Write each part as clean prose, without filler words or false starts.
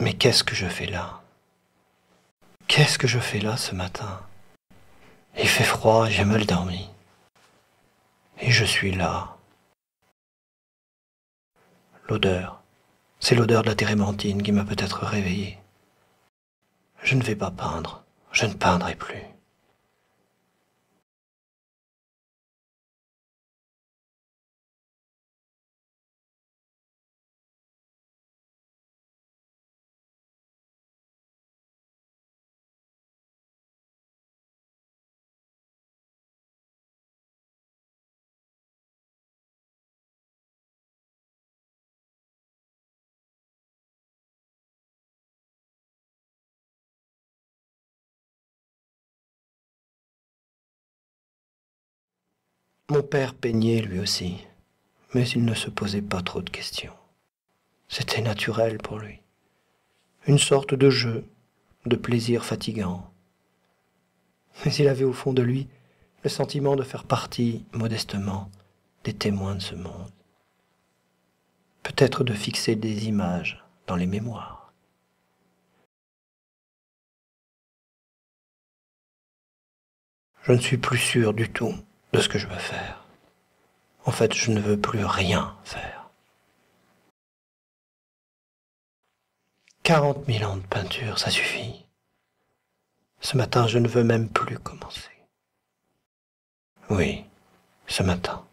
Mais qu'est-ce que je fais là? Qu'est-ce que je fais là ce matin? Il fait froid, j'ai mal dormi. Et je suis là. L'odeur, c'est l'odeur de la térébenthine qui m'a peut-être réveillé. Je ne vais pas peindre, je ne peindrai plus. Mon père peignait lui aussi, mais il ne se posait pas trop de questions. C'était naturel pour lui. Une sorte de jeu, de plaisir fatigant. Mais il avait au fond de lui le sentiment de faire partie, modestement, des témoins de ce monde. Peut-être de fixer des images dans les mémoires. Je ne suis plus sûr du tout de ce que je veux faire. En fait, je ne veux plus rien faire. 40 000 ans de peinture, ça suffit. Ce matin, je ne veux même plus commencer. Oui, ce matin,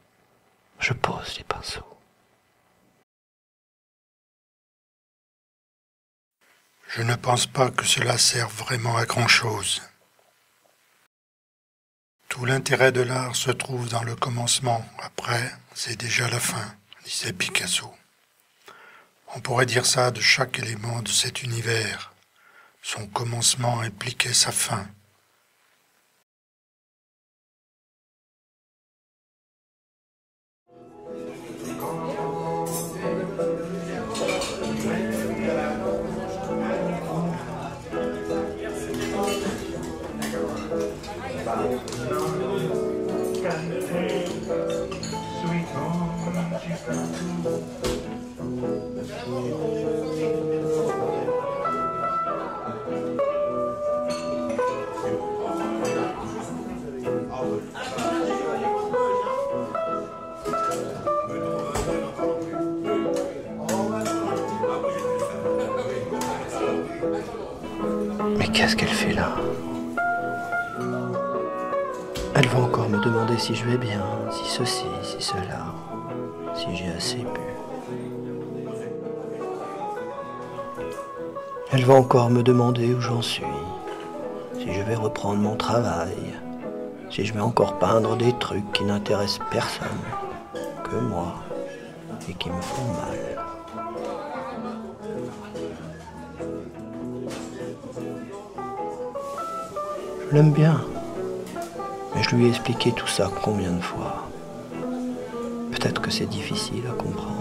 je pose les pinceaux. Je ne pense pas que cela serve vraiment à grand-chose. Tout l'intérêt de l'art se trouve dans le commencement. Après, c'est déjà la fin, disait Picasso. On pourrait dire ça de chaque élément de cet univers. Son commencement impliquait sa fin. Mais qu'est-ce qu'elle fait là? Elle va encore me demander si je vais bien, si ceci, si cela, si j'ai assez bu. Elle va encore me demander où j'en suis, si je vais reprendre mon travail, si je vais encore peindre des trucs qui n'intéressent personne que moi et qui me font mal. Je l'aime bien, mais je lui ai expliqué tout ça combien de fois. Peut-être que c'est difficile à comprendre.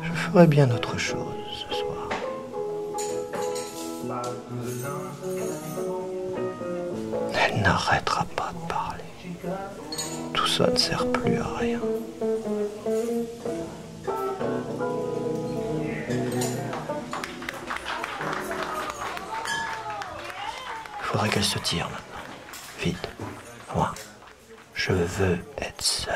Je ferais bien autre chose ce soir. Elle n'arrêtera pas de parler. Tout ça ne sert plus à rien. Il faudrait qu'elle se tire maintenant. Vite. Moi, je veux être seul.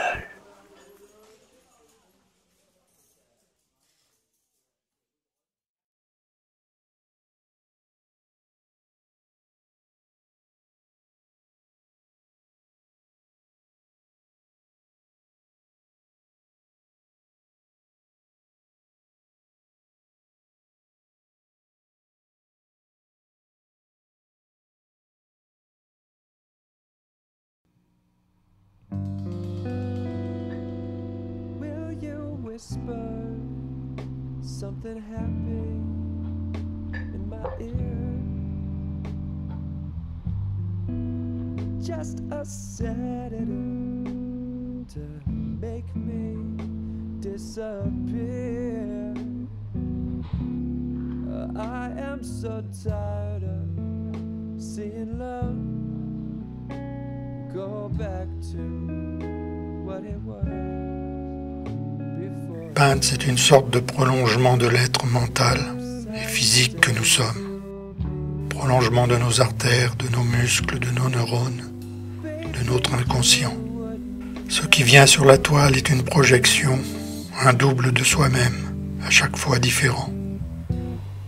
Whisper something happy in my ear. Just a sedative to make me disappear. I am so tired of seeing love go back to what it was. Peindre, c'est une sorte de prolongement de l'être mental et physique que nous sommes. Prolongement de nos artères, de nos muscles, de nos neurones, de notre inconscient. Ce qui vient sur la toile est une projection, un double de soi-même, à chaque fois différent.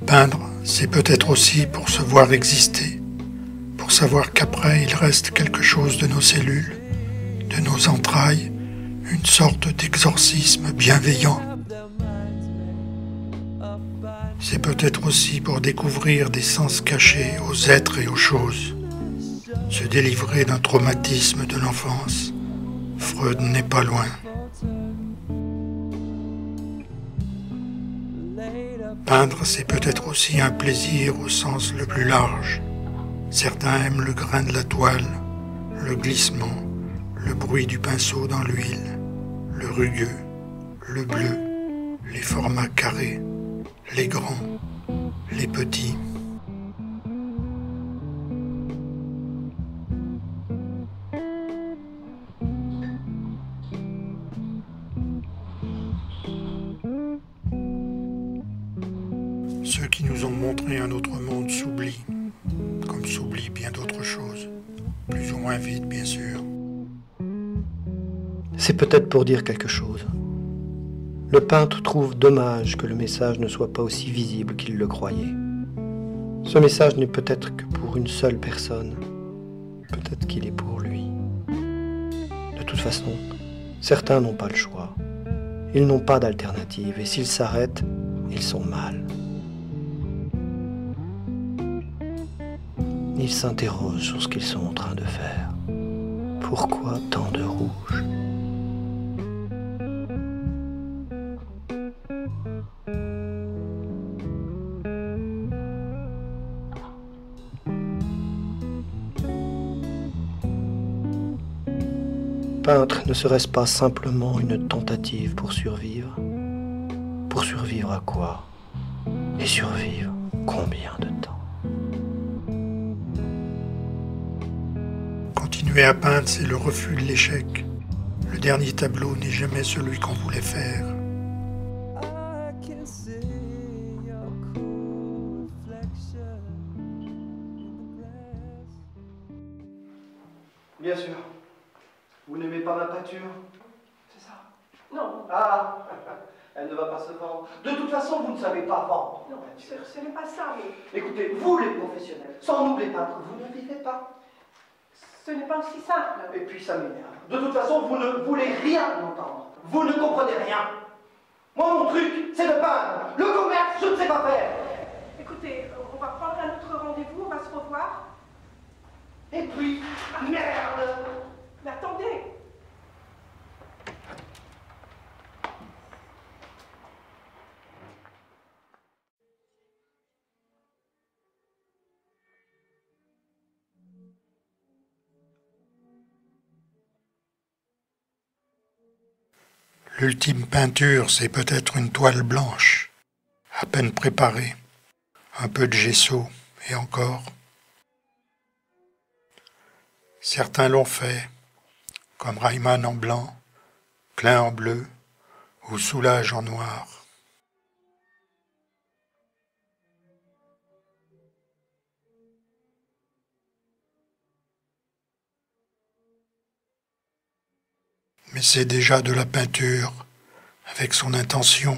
Peindre, c'est peut-être aussi pour se voir exister, pour savoir qu'après il reste quelque chose de nos cellules, de nos entrailles, une sorte d'exorcisme bienveillant. C'est peut-être aussi pour découvrir des sens cachés aux êtres et aux choses, se délivrer d'un traumatisme de l'enfance. Freud n'est pas loin. Peindre, c'est peut-être aussi un plaisir au sens le plus large. Certains aiment le grain de la toile, le glissement, le bruit du pinceau dans l'huile, le rugueux, le bleu, les formats carrés, les grands, les petits. Ceux qui nous ont montré un autre monde s'oublient, comme s'oublient bien d'autres choses, plus ou moins vite bien sûr. C'est peut-être pour dire quelque chose. Le peintre trouve dommage que le message ne soit pas aussi visible qu'il le croyait. Ce message n'est peut-être que pour une seule personne. Peut-être qu'il est pour lui. De toute façon, certains n'ont pas le choix. Ils n'ont pas d'alternative et s'ils s'arrêtent, ils sont mal. Ils s'interrogent sur ce qu'ils sont en train de faire. Pourquoi tant de rouge ? Peindre ne serait-ce pas simplement une tentative pour survivre ? Pour survivre à quoi ? Et survivre combien de temps ? Continuer à peindre, c'est le refus de l'échec. Le dernier tableau n'est jamais celui qu'on voulait faire. Bien sûr. Vous n'aimez pas ma peinture? C'est ça? Non. Ah, elle ne va pas se vendre. De toute façon, vous ne savez pas vendre. Non, ce n'est pas ça, mais... Écoutez, vous les professionnels, sans nous les peintres, vous ne vivez pas. Ce n'est pas aussi simple. Et puis ça m'énerve. De toute façon, vous ne voulez rien entendre. Vous ne comprenez rien. Moi, mon truc, c'est de peindre. Le commerce, je ne sais pas faire. Écoutez, on va prendre un autre rendez-vous, on va se revoir. Et puis, merde! Mais attendez! L'ultime peinture, c'est peut-être une toile blanche, à peine préparée, un peu de gesso et encore. Certains l'ont fait, comme Rayman en blanc, Klein en bleu ou Soulage en noir. Mais c'est déjà de la peinture, avec son intention,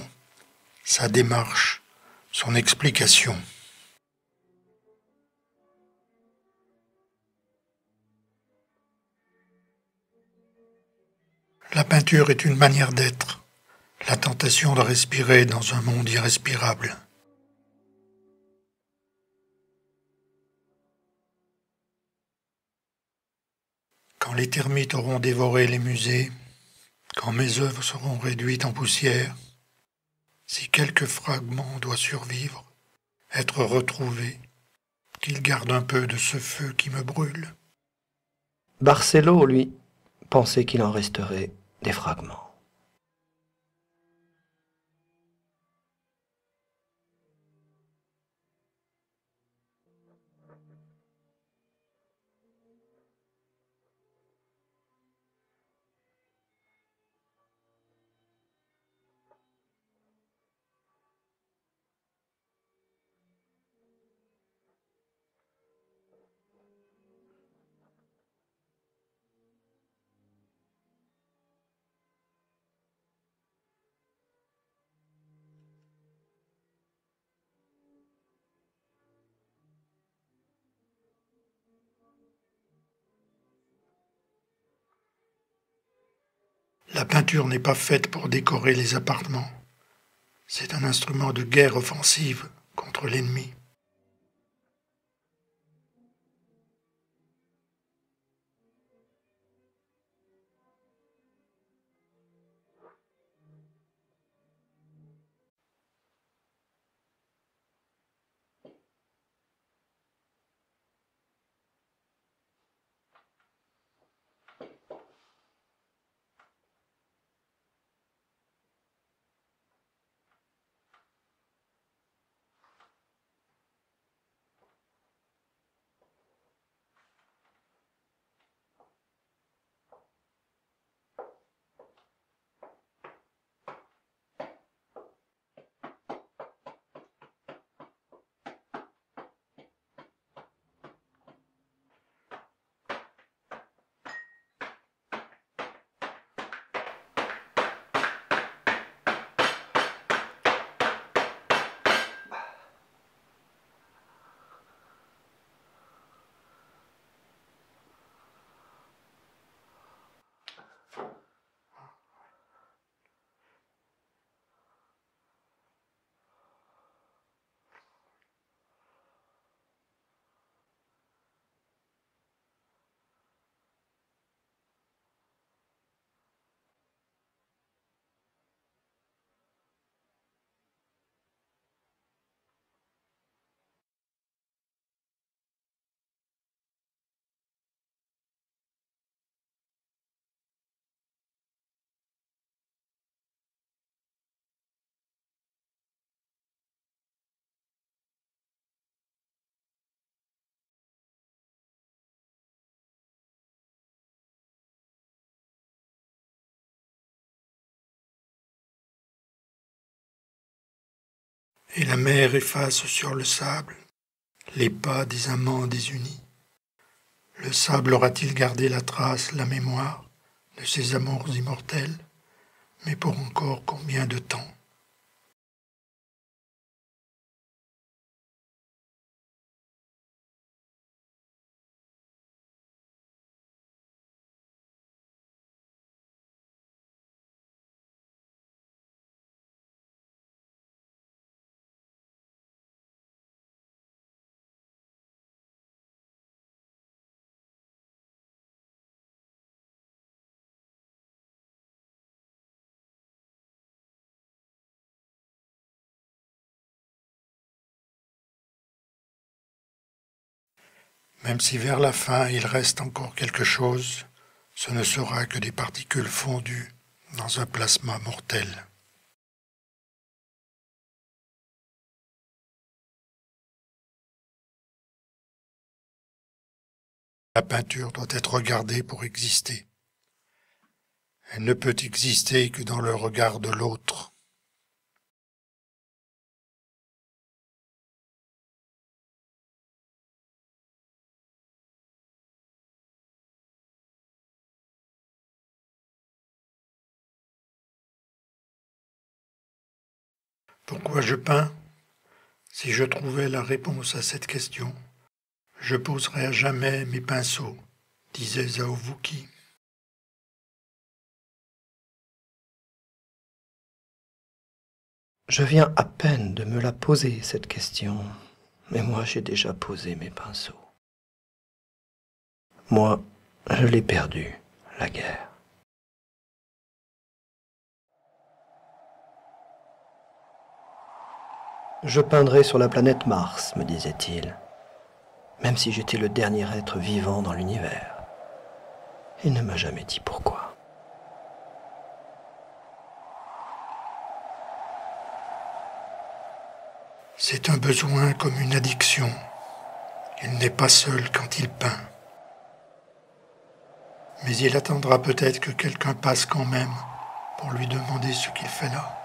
sa démarche, son explication. La peinture est une manière d'être, la tentation de respirer dans un monde irrespirable. Quand les termites auront dévoré les musées, quand mes œuvres seront réduites en poussière, si quelque fragment doit survivre, être retrouvé, qu'il garde un peu de ce feu qui me brûle. Barcelo, lui, pensait qu'il en resterait des fragments. La peinture n'est pas faite pour décorer les appartements. C'est un instrument de guerre offensive contre l'ennemi. Et la mer efface sur le sable les pas des amants désunis. Le sable aura-t-il gardé la trace, la mémoire de ces amours immortels? Mais pour encore combien de temps? Même si vers la fin il reste encore quelque chose, ce ne sera que des particules fondues dans un plasma mortel. La peinture doit être regardée pour exister. Elle ne peut exister que dans le regard de l'autre. Pourquoi je peins? Si je trouvais la réponse à cette question, je poserais à jamais mes pinceaux, disait Zhao Wuqi. Je viens à peine de me la poser, cette question, mais moi j'ai déjà posé mes pinceaux. Moi, je l'ai perdue, la guerre. Je peindrai sur la planète Mars, me disait-il, même si j'étais le dernier être vivant dans l'univers. Il ne m'a jamais dit pourquoi. C'est un besoin comme une addiction. Il n'est pas seul quand il peint. Mais il attendra peut-être que quelqu'un passe quand même pour lui demander ce qu'il fait là.